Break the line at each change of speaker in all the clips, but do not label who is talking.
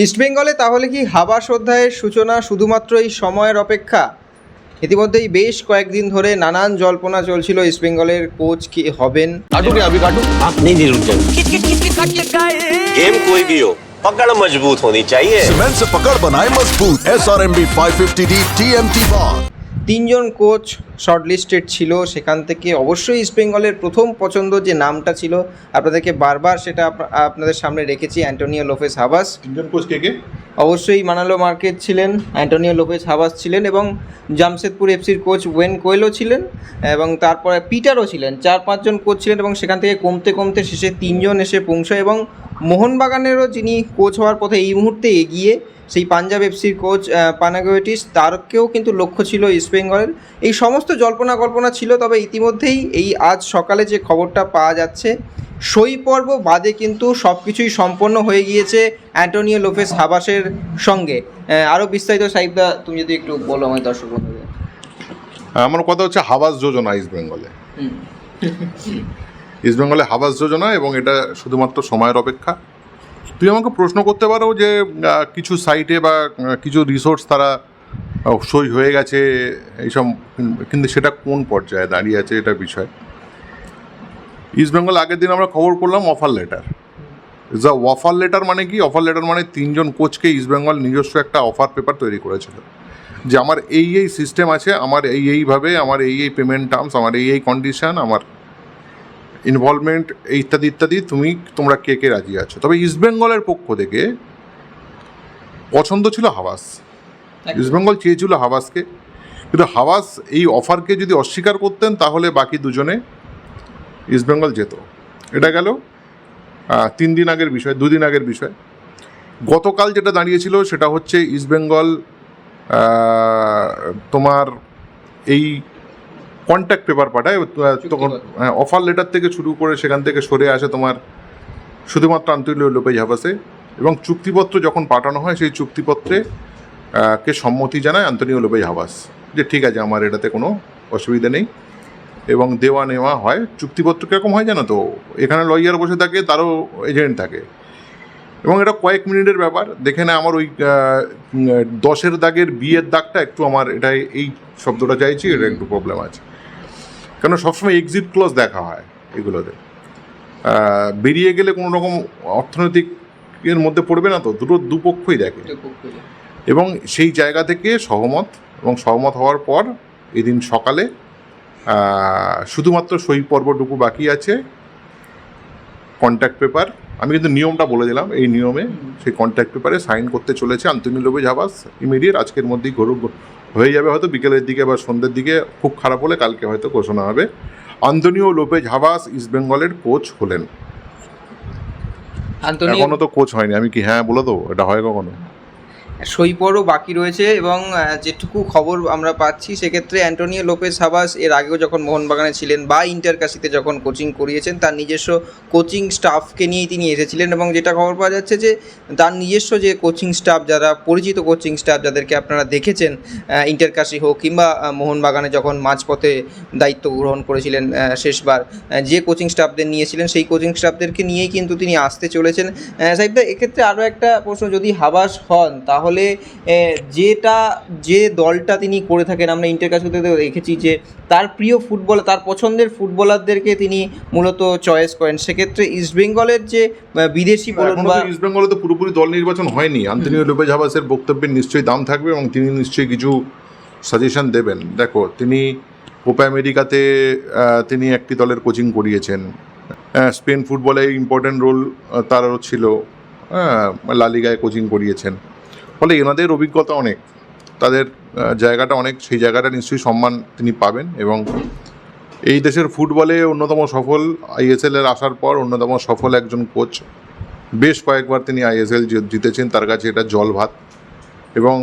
ইস্টবেঙ্গলে তাহলে কি হাবাস অধ্যায়ের সূচনা শুধুমাত্র এই সময়ের অপেক্ষা? ইতিমধ্যেই বেশ কয়েকদিন ধরে নানান জল্পনা চলছিল ইস্টবেঙ্গলের কোচ কি হবেন।
काटू क्या अभी काटू आप नहीं रुक जाओ।
गेम कोई भी हो पकड़ मजबूत होनी चाहिए।
सीमेंट से पकड़ बनाए मजबूत SRMB 550D TMT बार।
তিনজন কোচ শর্টলিস্টেড ছিল, সেখান থেকে অবশ্যই ইস্টবেঙ্গলের প্রথম পছন্দ যে নামটা ছিল আপনাদেরকে বারবার সেটা আপনাদের সামনে রেখেছি, অ্যান্টোনিও লোপেজ হাবাস।
তিনজন কোচ কে?
অবশ্যই মানালো মার্কেজ ছিলেন, অ্যান্টোনিও লোপেজ হাবাস ছিলেন এবং জামশেদপুর এফসির কোচ ওয়েন কোয়েলো ছিলেন এবং তারপরে পিটারও ছিলেন। 4-5 জন কোচ ছিলেন এবং সেখান থেকে কমতে কমতে শেষে 3 জন এসে পৌঁছয় এবং মোহনবাগানেরও যিনি কোচ হওয়ার পথে এই মুহূর্তে এগিয়ে সেই পাঞ্জাব এফসির কোচ পানাগোয়েটিস, তারকেও কিন্তু লক্ষ্য ছিল ইস্টবেঙ্গলের। এই সমস্ত জল্পনা কল্পনা ছিল, তবে ইতিমধ্যেই এই আজ সকালে যে খবরটা পাওয়া যাচ্ছে সই পর্ব বাদে কিন্তু সব কিছুই সম্পন্ন হয়ে গিয়েছে অ্যান্টোনিও লোপেজ হাবাসের সঙ্গে। আরও বিস্তারিত সাহিবদা তুমি যদি একটু বলো আমার দর্শক বন্ধুদের।
আমার কথা হচ্ছে হাবাস যোজনা ইস্টবেঙ্গলে। ইস্টবেঙ্গলে হাবাস যোজনা, এবং এটা শুধুমাত্র সময়ের অপেক্ষা। তুই আমাকে প্রশ্ন করতে পারো যে কিছু সাইটে বা কিছু রিসোর্স তারা সই হয়ে গেছে এইসব, কিন্তু সেটা কোন পর্যায়ে দাঁড়িয়ে আছে এটা বিষয়। ইস্টবেঙ্গল আগের দিন আমরা খবর করলাম অফার লেটার। অফার লেটার মানে কি? অফার লেটার মানে 3 জন কোচকে ইস্টবেঙ্গল নিজস্ব একটা অফার পেপার তৈরি করেছিল যে আমার এই সিস্টেম আছে, আমার এইভাবে, আমার এই পেমেন্ট টার্মস, আমার এই কন্ডিশন, আমার ইনভলভমেন্ট ইত্যাদি ইত্যাদি, তোমরা কে রাজি আছো। তবে ইস্টবেঙ্গলের পক্ষ থেকে পছন্দ ছিল হাবাস। ইস্টবেঙ্গল চেয়েছিল হাবাসকে, কিন্তু হাবাস এই অফারকে যদি অস্বীকার করতেন তাহলে বাকি দুজনে ইস্টবেঙ্গল যেত। এটা গেল 3 দিন আগের বিষয়, 2 দিন আগের বিষয়। গতকাল যেটা দাঁড়িয়েছিল সেটা হচ্ছে ইস্টবেঙ্গল তোমার এই কন্ট্যাক্ট পেপার পাঠায়, তখন অফার লেটার থেকে শুরু করে সেখান থেকে সরে আসে তোমার শুধুমাত্র অ্যান্টোনিও লোপেজ হাবাসে, এবং চুক্তিপত্র যখন পাঠানো হয় সেই চুক্তিপত্রে কে সম্মতি জানায় অ্যান্টোনিও লোপেজ হাবাস যে ঠিক আছে আমার এটাতে কোনো অসুবিধা নেই, এবং দেওয়া নেওয়া হয়। চুক্তিপত্র কীরকম হয় জানো তো? এখানে লয়ার বসে থাকে, তারও এজেন্ট থাকে, এবং এটা কয়েক মিনিটের ব্যাপার। দেখে না আমার ওই 10-এর দাগের বিয়ের দাগটা একটু, আমার এটা এই শব্দটা চাইছি, এটা একটু প্রবলেম আছে, কেন সবসময় এক্সিট ক্লজ দেখা হয় এগুলোতে। বেরিয়ে গেলে কোনো রকম অর্থনৈতিক এর মধ্যে পড়বে না তো, দুপক্ষই দেখে, এবং সেই জায়গা থেকে সহমত, এবং সহমত হওয়ার পর এদিন সকালে শুধুমাত্র সই পর্বটুকু বাকি আছে, কন্ট্যাক্ট পেপার। আমি কিন্তু নিয়মটা বলে দিলাম, এই নিয়মে সেই কন্ট্যাক্ট পেপারে সাইন করতে চলেছে অ্যান্টোনিও লোপেজ হাবাস ইমিডিয়েট। আজকের মধ্যেই হয়ে যাবে, হয়তো বিকেলের দিকে বা সন্ধ্যের দিকে, খুব খারাপ হলে কালকে হয়তো ঘোষণা হবে অ্যান্টোনিও লোপেজ হাবাস ইস্টবেঙ্গলের কোচ হলেন। এখনো তো কোচ হয়নি। আমি কি হ্যাঁ বলে দেবো? এটা হয় কখনো?
সইপরও বাকি রয়েছে, এবং যেটুকু খবর আমরা পাচ্ছি সেক্ষেত্রে অ্যান্টোনিও লোপেজ হাবাস এর আগেও যখন মোহনবাগানে ছিলেন বা ইন্টারকাশিতে যখন কোচিং করিয়েছেন, তার নিজস্ব কোচিং স্টাফকে নিয়েই তিনি এসেছিলেন, এবং যেটা খবর পাওয়া যাচ্ছে যে তার নিজস্ব যে কোচিং স্টাফ, যারা পরিচিত কোচিং স্টাফ যাদেরকে আপনারা দেখেছেন ইন্টারকাশি হোক কিংবা মোহনবাগানে যখন মাঝপথে দায়িত্ব গ্রহণ করেছিলেন শেষবার, যে কোচিং স্টাফদের নিয়েছিলেন সেই কোচিং স্টাফদেরকে নিয়েই কিন্তু তিনি আসতে চলেছেন। সাহেবদা, এক্ষেত্রে আরও একটা প্রশ্ন, যদি হাবাস হন তাহলে যে দলটা তিনি করে থাকেন, আমরা ইন্টারকাশিতে দেখেছি যে তার প্রিয় ফুটবল, তার পছন্দের ফুটবলারদেরকে তিনি মূলত চয়েস করেন। সেক্ষেত্রে ইস্টবেঙ্গলের যে বিদেশি বলুন বা
ইস্টবেঙ্গলে তো পুরোপুরি দল নির্বাচন হয়নি। অ্যান্টোনিও লোপেজ হাবাসের বক্তব্যের নিশ্চয়ই দাম থাকবে, এবং তিনি নিশ্চয়ই কিছু সাজেশন দেবেন। দেখো, তিনি কোপা আমেরিকাতে তিনি একটি দলের কোচিং করিয়েছেন, স্পেন ফুটবলে ইম্পর্টেন্ট রোল তারও ছিল, লা লিগায় কোচিং করিয়েছেন, ফলে এনাদের অভিজ্ঞতা অনেক, তাদের জায়গাটা অনেক, সেই জায়গাটা নিশ্চয়ই সম্মান তিনি পাবেন। এবং এই দেশের ফুটবলে অন্যতম সফল, আইএসএলের আসার পর অন্যতম সফল একজন কোচ, বেশ কয়েকবার তিনি আইএসএল জিতেছেন, তার কাছে এটা জল ভাত। এবং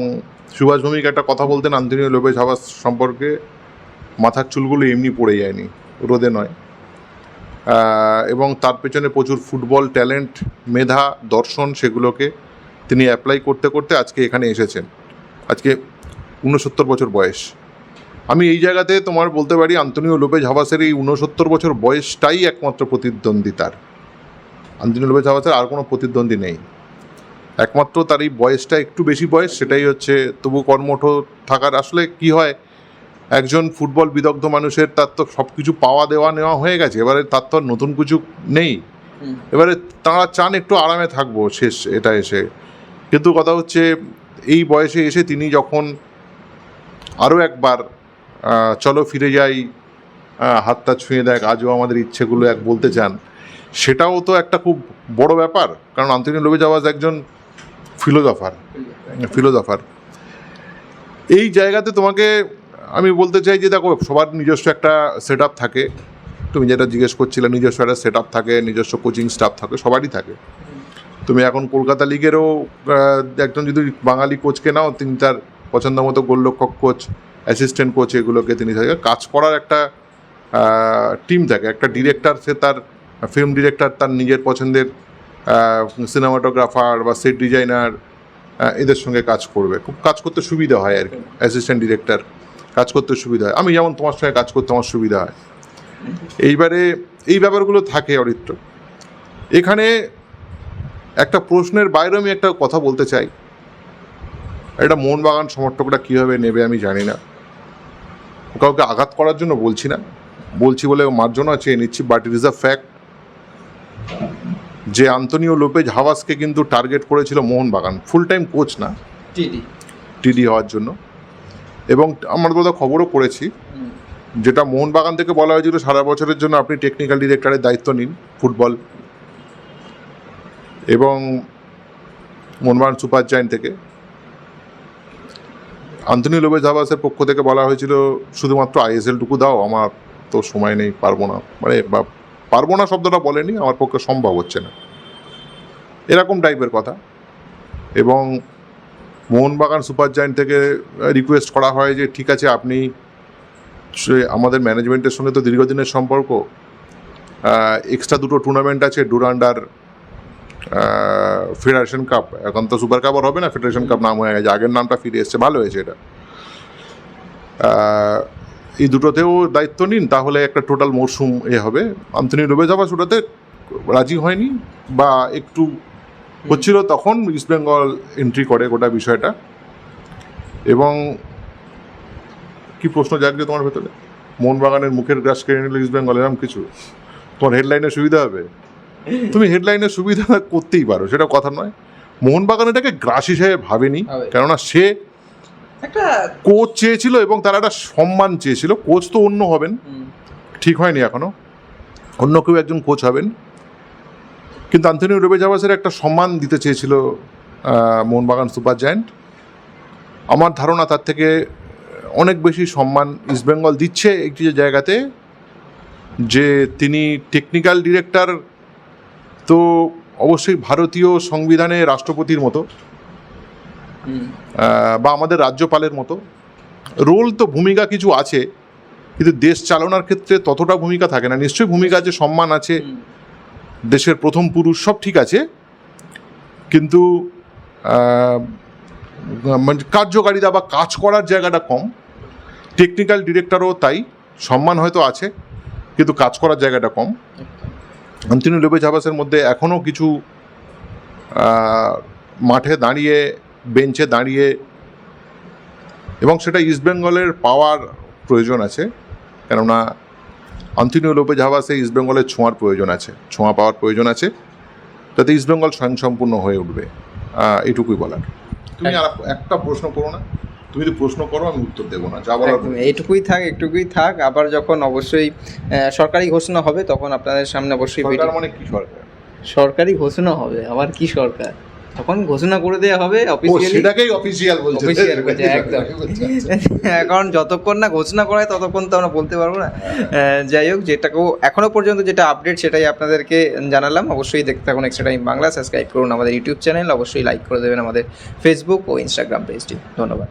সুভাষ ভৌমিক একটা কথা বলতেন অ্যান্টোনিও লোপেজ হাবাস সম্পর্কে, মাথার চুলগুলো এমনি পড়ে যায়নি, রোদে নয়, এবং তার পেছনে প্রচুর ফুটবল ট্যালেন্ট, মেধা, দর্শন, সেগুলোকে তিনি অ্যাপ্লাই করতে করতে আজকে এখানে এসেছেন। আজকে 69 বছর বয়স। আমি এই জায়গাতে তোমার বলতে পারি অ্যান্টোনিও লোপেজ হাবাসের এই 69 বছর বয়সটাই একমাত্র প্রতিদ্বন্দ্বিতার। অ্যান্টোনিও লোপেজ হাবাসের আর কোনো প্রতিদ্বন্দ্বী নেই। একমাত্র তার এই বয়সটা একটু বেশি বয়স, সেটাই হচ্ছে তবু কর্মঠ থাকার। আসলে কি হয়, একজন ফুটবল বিদগ্ধ মানুষের তার তো সব কিছু পাওয়া দেওয়া নেওয়া হয়ে গেছে, এবারে তার তো আর নতুন কিছু নেই, এবারে তারা চান একটু আরামে থাকবো শেষ এটা এসে। কিন্তু কথা হচ্ছে এই বয়সে এসে তিনি যখন আরও একবার চলো ফিরে যাই, হাতটা ছুঁয়ে দেখ আজও আমাদের ইচ্ছেগুলো এক বলতে চান, সেটাও তো একটা খুব বড় ব্যাপার। কারণ আন্তোনিও লোপেজ হাবাস একজন ফিলোজফার। এই জায়গাতে তোমাকে আমি বলতে চাই যে দেখো, সবার নিজস্ব একটা সেট আপ থাকে, তুমি যেটা জিজ্ঞেস করছিলে, নিজস্ব একটা সেট আপ থাকে, নিজস্ব কোচিং স্টাফ থাকে, সবারই থাকে। তুমি এখন কলকাতা লিগেরও একজন যদি বাঙালি কোচকে নাও, তিনি তার পছন্দ মতো গোলরক্ষক কোচ, অ্যাসিস্ট্যান্ট কোচ, এগুলোকে তিনি কাজ করার একটা টিম থাকে। একটা ডিরেক্টর, সে তার ফিল্ম ডিরেক্টর, তার নিজের পছন্দের সিনেমাটোগ্রাফার বা সেট ডিজাইনার, এদের সঙ্গে কাজ করবে, খুব কাজ করতে সুবিধা হয় আর কি। অ্যাসিস্ট্যান্ট ডিরেক্টর কাজ করতে সুবিধা হয়, আমি যেমন তোমার সঙ্গে কাজ করতে আমার সুবিধা হয়। এইবারে এই ব্যাপারগুলো থাকে অরিত্র। এখানে একটা প্রশ্নের বাইরে আমি একটা কথা বলতে চাই, এটা মোহনবাগান সমর্থকরা কীভাবে নেবে আমি জানি না, কাউকে আঘাত করার জন্য বলছি না, বলছি বলে মার্জনা চেয়ে নিচ্ছি, but it is a fact যে আন্তোনিও লোপেজ হাবাসকে কিন্তু টার্গেট করেছিল মোহনবাগান, ফুল টাইম কোচ না, টিডি হওয়ার জন্য। এবং আমরা বোধহয় খবরও করেছি, যেটা মোহনবাগান থেকে বলা হয়েছিল সারা বছরের জন্য আপনি টেকনিক্যাল ডিরেক্টরের দায়িত্ব নিন ফুটবল, এবং মোহনবাগান সুপার জায়ান্ট থেকে আন্তোনিও লোপেজ হাবাসের পক্ষ থেকে বলা হয়েছিল শুধুমাত্র আইএসএলটুকু দাও, আমার তো সময় নেই, পারবো না, মানে পারবো না শব্দটা বলেনি, আমার পক্ষে সম্ভব হচ্ছে না, এরকম টাইপের কথা। এবং মোহনবাগান সুপার জায়ান্ট থেকে রিকোয়েস্ট করা হয় যে ঠিক আছে, আপনি আমাদের ম্যানেজমেন্টের সঙ্গে তো দীর্ঘদিনের সম্পর্ক, এক্সট্রা দুটো টুর্নামেন্ট আছে, ডুরান্ডার ফেডারেশন কাপ, এখন তো সুপার কাপ আর হবে না, ফেডারেশন কাপ নাম হয়ে গেছে, আগের নামটা ফিরে এসছে, ভালো হয়েছে এটা, এই দুটোতেও দায়িত্ব নিন, তাহলে একটা টোটাল মরশুম হবে। আন্তোনিও লোপেজ হাবাস ওটাতে রাজি হয়নি বা একটু হচ্ছিল, তখন ইস্ট বেঙ্গল এন্ট্রি করে গোটা বিষয়টা। এবং কি প্রশ্ন জাগছে তোমার ভেতরে, মোহনবাগানের মুখের গ্রাস কেড়ে নিল ইস্ট বেঙ্গল, এরকম কিছু? তোমার হেডলাইনের সুবিধা হবে, তুমি হেডলাইনের সুবিধা করতেই পারো, সেটা কথা নয়। মোহনবাগান এটাকে গ্রাস হিসেবে ভাবেনি, কেননা সে একটা কোচ চেয়েছিল এবং তারা একটা সম্মান চেয়েছিল। কোচ তো অন্য হবেন, ঠিক হয়নি এখনো, অন্য কেউ একজন কোচ হবেন, কিন্তু আন্তোনিও লোপেজ হাবাসের একটা সম্মান দিতে চেয়েছিল মোহনবাগান সুপার জায়ান্ট। আমার ধারণা তার থেকে অনেক বেশি সম্মান ইস্টবেঙ্গল দিচ্ছে একটি জায়গাতে, যে তিনি টেকনিক্যাল ডিরেক্টর, তো অবশ্যই ভারতীয় সংবিধানে রাষ্ট্রপতির মতো বা আমাদের রাজ্যপালের মতো রোল, তো ভূমিকা কিছু আছে, কিন্তু দেশ চালানোর ক্ষেত্রে ততটা ভূমিকা থাকে না। নিশ্চয়ই ভূমিকা আছে, সম্মান আছে, দেশের প্রথম পুরুষ, সব ঠিক আছে, কিন্তু মানে কার্যকারিতা বা কাজ করার জায়গাটা কম। টেকনিক্যাল ডিরেক্টরও তাই, সম্মান হয়তো আছে কিন্তু কাজ করার জায়গাটা কম। আন্তোনিও লোপেজ হাবাসের মধ্যে এখনও কিছু মাঠে দাঁড়িয়ে, বেঞ্চে দাঁড়িয়ে, এবং সেটা ইস্টবেঙ্গলের পাওয়ার প্রয়োজন আছে, কেননা আন্তোনিও লোপেজ হাবাসে ইস্টবেঙ্গলের ছোঁয়ার প্রয়োজন আছে, ছোঁয়া পাওয়ার প্রয়োজন আছে, যাতে ইস্টবেঙ্গল স্বয়ংসম্পূর্ণ হয়ে উঠবে, এইটুকুই বলার। তুমি আর একটা প্রশ্ন করো না, তুমি যদি প্রশ্ন করো আমি উত্তর দেবো না, যা বলার
এইটুকুই থাক। আবার যখন অবশ্যই সরকারি ঘোষণা হবে তখন আপনাদের সামনে অবশ্যই
সরকার মানে কি
সরকারি ঘোষণা হবে, আবার কি সরকার, তখন ঘোষণা করে দেওয়া হবে অফিসিয়ালি,
সেটাকেই অফিসিয়াল বলছে
একদম। কারণ যতক্ষণ না ঘোষণা করা হয় ততক্ষণ তো আমরা বলতে পারবো না। যাই হোক, যেটাকেও এখনো পর্যন্ত যেটা আপডেট সেটাই আপনাদেরকে জানালাম। অবশ্যই দেখতে থাকুন এক্সট্রা টাইম বাংলা, সাবস্ক্রাইব করুন আমাদের ইউটিউব চ্যানেল, অবশ্যই লাইক করে দেবেন আমাদের ফেসবুক ও ইনস্টাগ্রাম পেজটি। ধন্যবাদ।